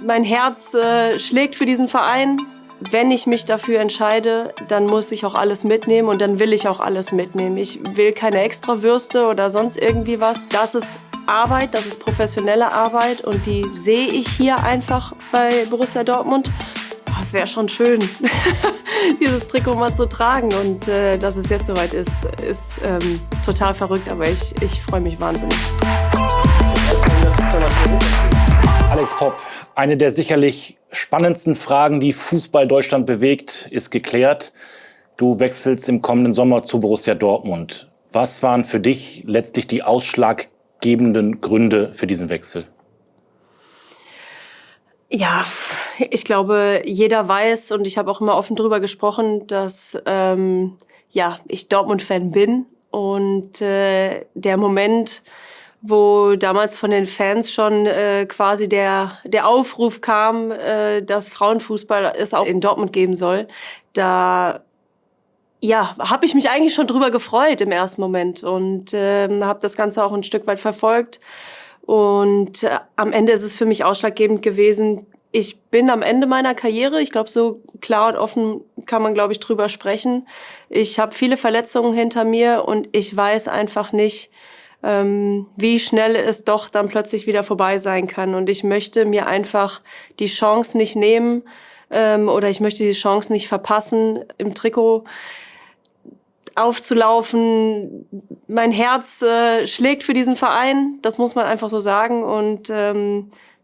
Mein Herz schlägt für diesen Verein. Wenn ich mich dafür entscheide, dann muss ich auch alles mitnehmen und dann will ich auch alles mitnehmen. Ich will keine Extrawürste oder sonst irgendwie was. Das ist Arbeit, das ist professionelle Arbeit und die sehe ich hier einfach bei Borussia Dortmund. Es wäre schon schön, dieses Trikot mal zu tragen und dass es jetzt soweit ist total verrückt, aber ich freue mich wahnsinnig. Alex Popp, eine der sicherlich spannendsten Fragen, die Fußball Deutschland bewegt, ist geklärt. Du wechselst im kommenden Sommer zu Borussia Dortmund. Was waren für dich letztlich die ausschlaggebenden Gründe für diesen Wechsel? Ja, ich glaube, jeder weiß und ich habe auch immer offen drüber gesprochen, dass ich Dortmund-Fan bin und der Moment, wo damals von den Fans schon quasi der Aufruf kam, dass Frauenfußball es auch in Dortmund geben soll, da habe ich mich eigentlich schon drüber gefreut im ersten Moment und habe das Ganze auch ein Stück weit verfolgt. Und am Ende ist es für mich ausschlaggebend gewesen. Ich bin am Ende meiner Karriere. Ich glaube, so klar und offen kann man, glaube ich, drüber sprechen. Ich habe viele Verletzungen hinter mir und ich weiß einfach nicht, wie schnell es doch dann plötzlich wieder vorbei sein kann. Und ich möchte mir einfach die Chance nicht nehmen oder ich möchte die Chance nicht verpassen, im Trikot aufzulaufen. Mein Herz schlägt für diesen Verein, das muss man einfach so sagen. Und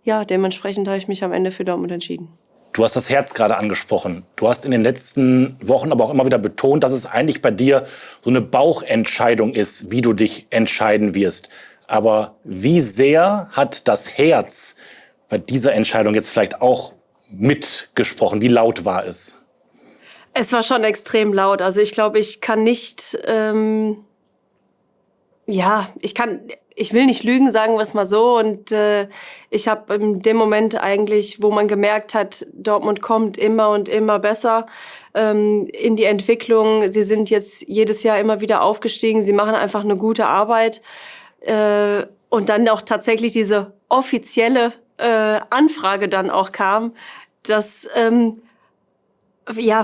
dementsprechend habe ich mich am Ende für Dortmund entschieden. Du hast das Herz gerade angesprochen. Du hast in den letzten Wochen aber auch immer wieder betont, dass es eigentlich bei dir so eine Bauchentscheidung ist, wie du dich entscheiden wirst. Aber wie sehr hat das Herz bei dieser Entscheidung jetzt vielleicht auch mitgesprochen? Wie laut war es? Es war schon extrem laut. Also ich glaube, ich kann nicht, ich will nicht lügen, sagen wir es mal so. Und ich habe in dem Moment eigentlich, wo man gemerkt hat, Dortmund kommt immer und immer besser in die Entwicklung. Sie sind jetzt jedes Jahr immer wieder aufgestiegen. Sie machen einfach eine gute Arbeit. Und dann auch tatsächlich diese offizielle Anfrage dann auch kam, das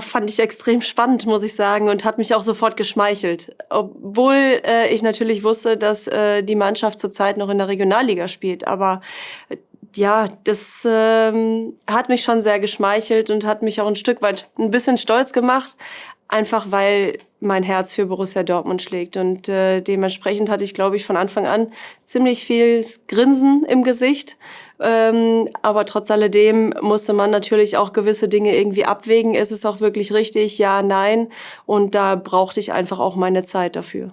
fand ich extrem spannend, muss ich sagen, und hat mich auch sofort geschmeichelt. Obwohl ich natürlich wusste, dass die Mannschaft zurzeit noch in der Regionalliga spielt. Aber das hat mich schon sehr geschmeichelt und hat mich auch ein Stück weit ein bisschen stolz gemacht. Einfach weil mein Herz für Borussia Dortmund schlägt. Und dementsprechend hatte ich, glaube ich, von Anfang an ziemlich viel Grinsen im Gesicht. Aber trotz alledem musste man natürlich auch gewisse Dinge irgendwie abwägen. Ist es auch wirklich richtig? Ja, nein. Und da brauchte ich einfach auch meine Zeit dafür.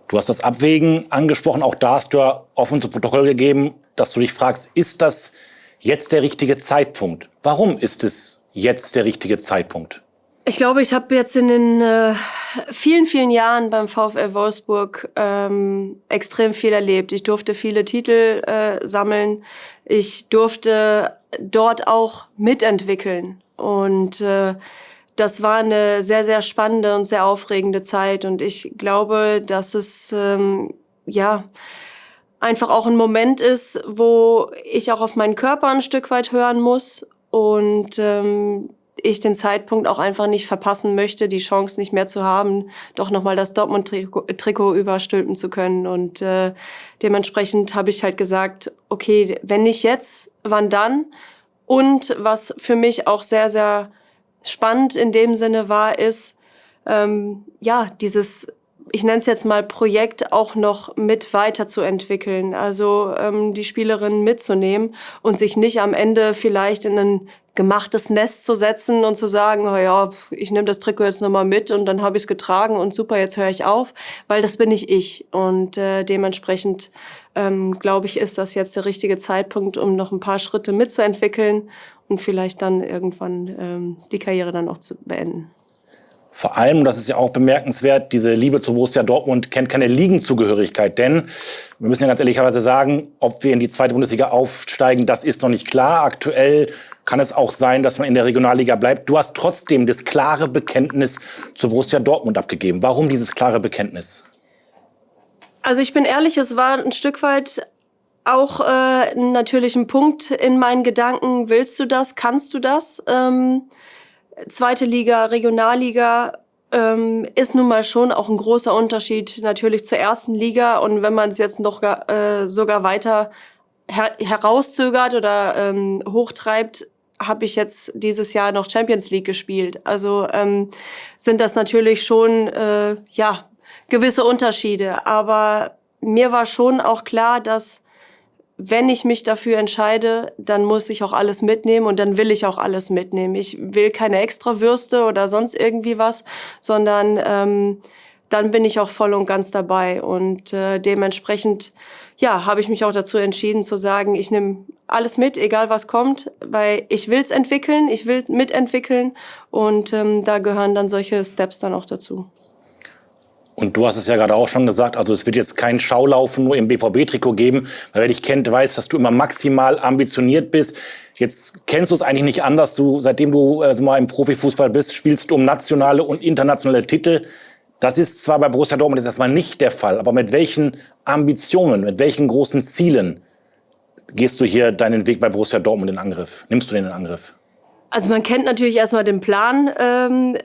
Du hast das Abwägen angesprochen. Auch da hast du ja offen zu Protokoll gegeben, dass du dich fragst, ist das jetzt der richtige Zeitpunkt? Warum ist es jetzt der richtige Zeitpunkt? Ich glaube, ich habe jetzt in den vielen, vielen Jahren beim VfL Wolfsburg extrem viel erlebt. Ich durfte viele Titel sammeln. Ich durfte dort auch mitentwickeln. Und das war eine sehr, sehr spannende und sehr aufregende Zeit. Und ich glaube, dass es einfach auch ein Moment ist, wo ich auch auf meinen Körper ein Stück weit hören muss und ich den Zeitpunkt auch einfach nicht verpassen möchte, die Chance nicht mehr zu haben, doch nochmal das Dortmund-Trikot überstülpen zu können. Und dementsprechend habe ich halt gesagt, okay, wenn nicht jetzt, wann dann? Und was für mich auch sehr, sehr spannend in dem Sinne war, ist, dieses, ich nenne es jetzt mal Projekt, auch noch mit weiterzuentwickeln. Also die Spielerinnen mitzunehmen und sich nicht am Ende vielleicht in ein gemachtes Nest zu setzen und zu sagen, oh ja, ich nehme das Trikot jetzt nochmal mit und dann habe ich es getragen und super, jetzt höre ich auf, weil das bin nicht ich. Und dementsprechend glaube ich, ist das jetzt der richtige Zeitpunkt, um noch ein paar Schritte mitzuentwickeln und vielleicht dann irgendwann die Karriere dann auch zu beenden. Vor allem, das ist ja auch bemerkenswert, diese Liebe zu Borussia Dortmund kennt keine Ligenzugehörigkeit. Denn wir müssen ja ganz ehrlicherweise sagen, ob wir in die zweite Bundesliga aufsteigen, das ist noch nicht klar. Aktuell kann es auch sein, dass man in der Regionalliga bleibt. Du hast trotzdem das klare Bekenntnis zu Borussia Dortmund abgegeben. Warum dieses klare Bekenntnis? Also ich bin ehrlich, es war ein Stück weit auch natürlich ein Punkt in meinen Gedanken. Willst du das? Kannst du das? Zweite Liga, Regionalliga ist nun mal schon auch ein großer Unterschied natürlich zur ersten Liga. Und wenn man es jetzt noch sogar weiter herauszögert oder hochtreibt, habe ich jetzt dieses Jahr noch Champions League gespielt. Also sind das natürlich schon gewisse Unterschiede. Aber mir war schon auch klar, dass wenn ich mich dafür entscheide, dann muss ich auch alles mitnehmen und dann will ich auch alles mitnehmen. Ich will keine Extrawürste oder sonst irgendwie was, sondern dann bin ich auch voll und ganz dabei. Und dementsprechend habe ich mich auch dazu entschieden zu sagen, ich nehme alles mit, egal was kommt, weil ich will's entwickeln, ich will mitentwickeln und da gehören dann solche Steps dann auch dazu. Und du hast es ja gerade auch schon gesagt, also es wird jetzt kein Schaulaufen nur im BVB-Trikot geben, weil wer dich kennt, weiß, dass du immer maximal ambitioniert bist. Jetzt kennst du es eigentlich nicht anders. Seitdem du mal im Profifußball bist, spielst du um nationale und internationale Titel. Das ist zwar bei Borussia Dortmund jetzt erstmal nicht der Fall, aber mit welchen Ambitionen, mit welchen großen Zielen gehst du hier deinen Weg bei Borussia Dortmund in Angriff? Nimmst du den in Angriff? Also man kennt natürlich erstmal den Plan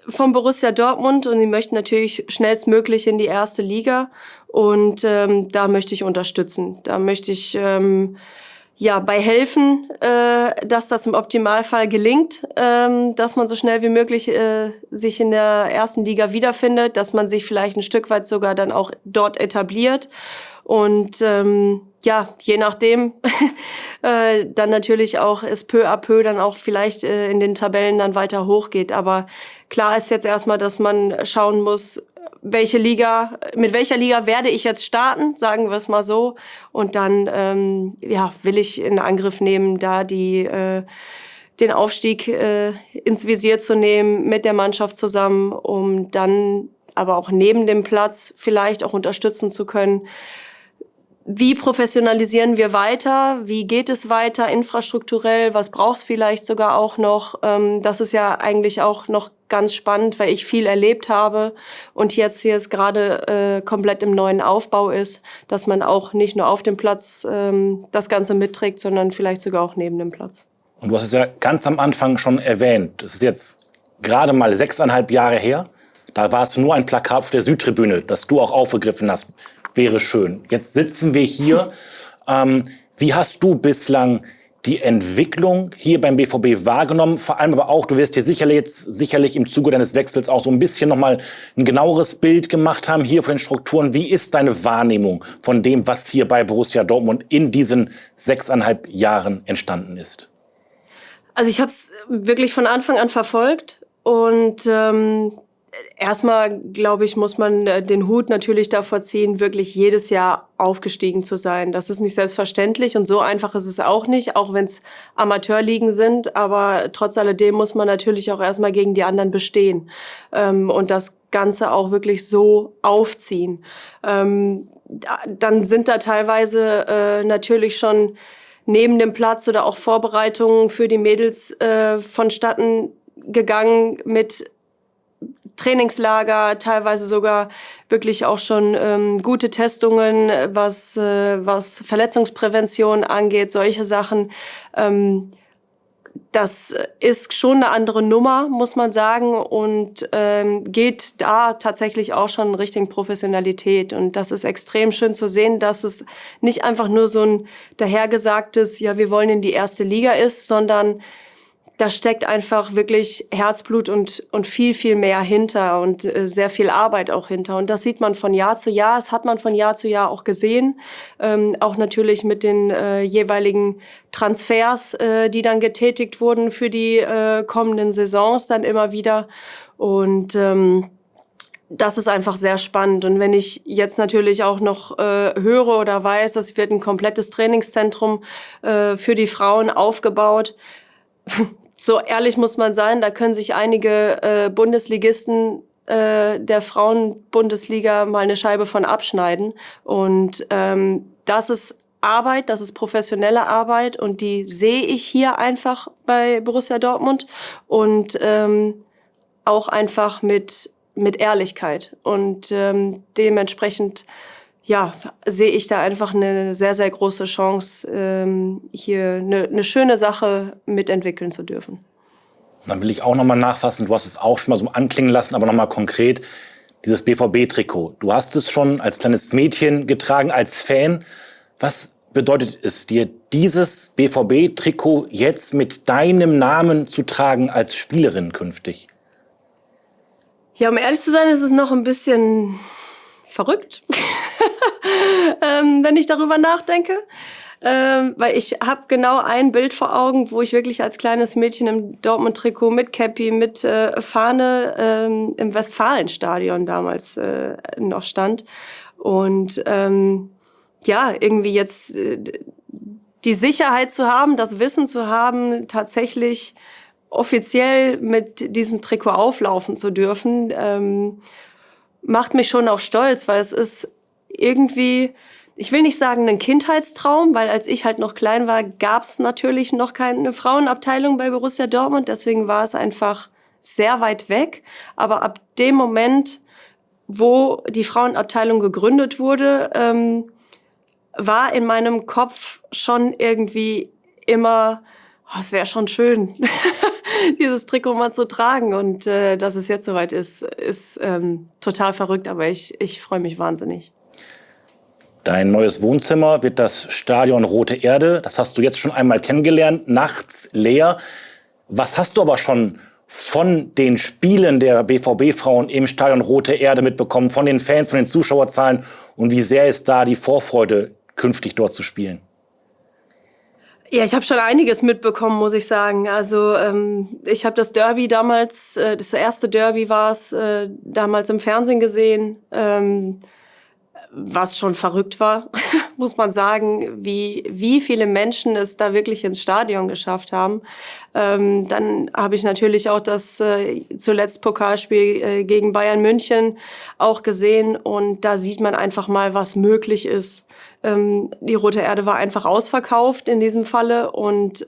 vom Borussia Dortmund und die möchten natürlich schnellstmöglich in die erste Liga und da möchte ich unterstützen. Da möchte ich bei helfen, dass das im Optimalfall gelingt, dass man so schnell wie möglich sich in der ersten Liga wiederfindet, dass man sich vielleicht ein Stück weit sogar dann auch dort etabliert und je nachdem dann natürlich auch es peu à peu dann auch vielleicht in den Tabellen dann weiter hochgeht. Aber klar ist jetzt erstmal, dass man schauen muss, mit welcher Liga werde ich jetzt starten, sagen wir es mal so. Und dann will ich in Angriff nehmen, da den Aufstieg ins Visier zu nehmen mit der Mannschaft zusammen, um dann aber auch neben dem Platz vielleicht auch unterstützen zu können. Wie professionalisieren wir weiter? Wie geht es weiter infrastrukturell? Was braucht es vielleicht sogar auch noch? Das ist ja eigentlich auch noch ganz spannend, weil ich viel erlebt habe und jetzt hier es gerade komplett im neuen Aufbau ist, dass man auch nicht nur auf dem Platz das Ganze mitträgt, sondern vielleicht sogar auch neben dem Platz. Und du hast es ja ganz am Anfang schon erwähnt. Das ist jetzt gerade mal 6,5 Jahre her. Da war es nur ein Plakat auf der Südtribüne, das du auch aufgegriffen hast. Wäre schön. Jetzt sitzen wir hier. Wie hast du bislang die Entwicklung hier beim BVB wahrgenommen? Vor allem aber auch, du wirst dir sicherlich im Zuge deines Wechsels auch so ein bisschen nochmal ein genaueres Bild gemacht haben hier von den Strukturen. Wie ist deine Wahrnehmung von dem, was hier bei Borussia Dortmund in diesen 6,5 Jahren entstanden ist? Also ich habe es wirklich von Anfang an verfolgt und erstmal, glaube ich, muss man den Hut natürlich davor ziehen, wirklich jedes Jahr aufgestiegen zu sein. Das ist nicht selbstverständlich und so einfach ist es auch nicht, auch wenn es Amateurligen sind. Aber trotz alledem muss man natürlich auch erstmal gegen die anderen bestehen und das Ganze auch wirklich so aufziehen. Dann sind da teilweise natürlich schon neben dem Platz oder auch Vorbereitungen für die Mädels vonstatten gegangen mit Trainingslager, teilweise sogar wirklich auch schon gute Testungen, was Verletzungsprävention angeht, solche Sachen. Das ist schon eine andere Nummer, muss man sagen, und geht da tatsächlich auch schon in Richtung Professionalität. Und das ist extrem schön zu sehen, dass es nicht einfach nur so ein dahergesagtes, ja, wir wollen in die erste Liga ist, sondern da steckt einfach wirklich Herzblut und viel, viel mehr hinter und sehr viel Arbeit auch hinter. Und das sieht man von Jahr zu Jahr. Das hat man von Jahr zu Jahr auch gesehen. Auch natürlich mit den jeweiligen Transfers, die dann getätigt wurden für die kommenden Saisons dann immer wieder. Und das ist einfach sehr spannend. Und wenn ich jetzt natürlich auch noch höre oder weiß, es wird ein komplettes Trainingszentrum für die Frauen aufgebaut, so ehrlich muss man sein, da können sich einige Bundesligisten der Frauenbundesliga mal eine Scheibe von abschneiden. Und das ist Arbeit, das ist professionelle Arbeit und die sehe ich hier einfach bei Borussia Dortmund und auch einfach mit Ehrlichkeit. Und dementsprechend ja, sehe ich da einfach eine sehr, sehr große Chance, hier eine schöne Sache mitentwickeln zu dürfen. Und dann will ich auch nochmal nachfassen, du hast es auch schon mal so anklingen lassen, aber nochmal konkret, dieses BVB-Trikot. Du hast es schon als kleines Mädchen getragen, als Fan. Was bedeutet es dir, dieses BVB-Trikot jetzt mit deinem Namen zu tragen als Spielerin künftig? Ja, um ehrlich zu sein, ist es noch ein bisschen verrückt, wenn ich darüber nachdenke. Weil ich habe genau ein Bild vor Augen, wo ich wirklich als kleines Mädchen im Dortmund-Trikot mit Cappy, mit Fahne im Westfalenstadion damals noch stand. Und ja, irgendwie jetzt die Sicherheit zu haben, das Wissen zu haben, tatsächlich offiziell mit diesem Trikot auflaufen zu dürfen, macht mich schon auch stolz, weil es ist irgendwie, ich will nicht sagen ein Kindheitstraum, weil als ich halt noch klein war, gab es natürlich noch keine Frauenabteilung bei Borussia Dortmund. Deswegen war es einfach sehr weit weg. Aber ab dem Moment, wo die Frauenabteilung gegründet wurde, war in meinem Kopf schon irgendwie immer, oh, es wäre schon schön, dieses Trikot mal zu tragen. Und dass es jetzt soweit ist total verrückt, aber ich freue mich wahnsinnig. Dein neues Wohnzimmer wird das Stadion Rote Erde. Das hast du jetzt schon einmal kennengelernt, nachts leer. Was hast du aber schon von den Spielen der BVB-Frauen im Stadion Rote Erde mitbekommen, von den Fans, von den Zuschauerzahlen? Und wie sehr ist da die Vorfreude, künftig dort zu spielen? Ja, ich habe schon einiges mitbekommen, muss ich sagen. Also ich habe das Derby damals, das erste Derby war es, damals im Fernsehen gesehen, was schon verrückt war, muss man sagen, wie viele Menschen es da wirklich ins Stadion geschafft haben. Dann habe ich natürlich auch das zuletzt Pokalspiel gegen Bayern München auch gesehen und da sieht man einfach mal, was möglich ist. Die Rote Erde war einfach ausverkauft in diesem Falle und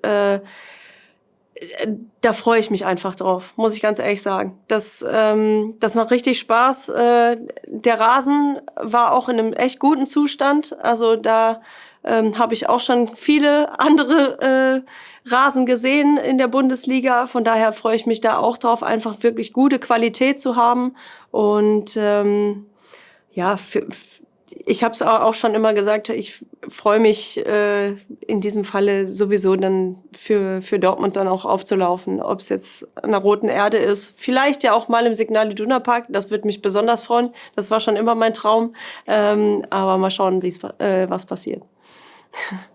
da freue ich mich einfach drauf, muss ich ganz ehrlich sagen. Das macht richtig Spaß. Der Rasen war auch in einem echt guten Zustand. Also da habe ich auch schon viele andere Rasen gesehen in der Bundesliga. Von daher freue ich mich da auch drauf, einfach wirklich gute Qualität zu haben. Und ja, ich habe es auch schon immer gesagt, ich freue mich in diesem Falle sowieso dann für Dortmund dann auch aufzulaufen. Ob es jetzt an der Roten Erde ist, vielleicht ja auch mal im Signal Iduna Park, das würde mich besonders freuen. Das war schon immer mein Traum. Aber mal schauen, was passiert.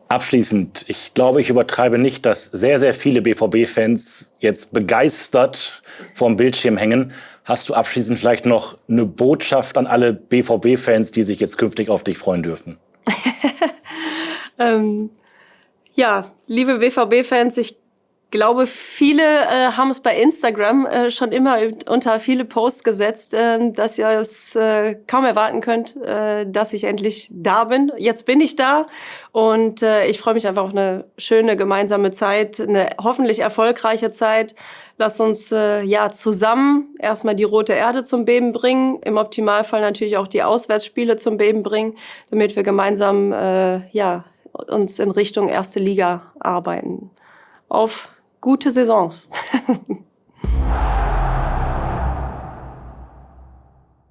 Abschließend, ich glaube, ich übertreibe nicht, dass sehr, sehr viele BVB-Fans jetzt begeistert vorm Bildschirm hängen. Hast du abschließend vielleicht noch eine Botschaft an alle BVB-Fans, die sich jetzt künftig auf dich freuen dürfen? Ja, liebe BVB-Fans, ich glaube, viele haben es bei Instagram schon immer unter viele Posts gesetzt, dass ihr es kaum erwarten könnt, dass ich endlich da bin. Jetzt bin ich da und ich freue mich einfach auf eine schöne gemeinsame Zeit, eine hoffentlich erfolgreiche Zeit. Lasst uns ja zusammen erstmal die Rote Erde zum Beben bringen, im Optimalfall natürlich auch die Auswärtsspiele zum Beben bringen, damit wir gemeinsam ja uns in Richtung erste Liga arbeiten. Auf gute Saisons.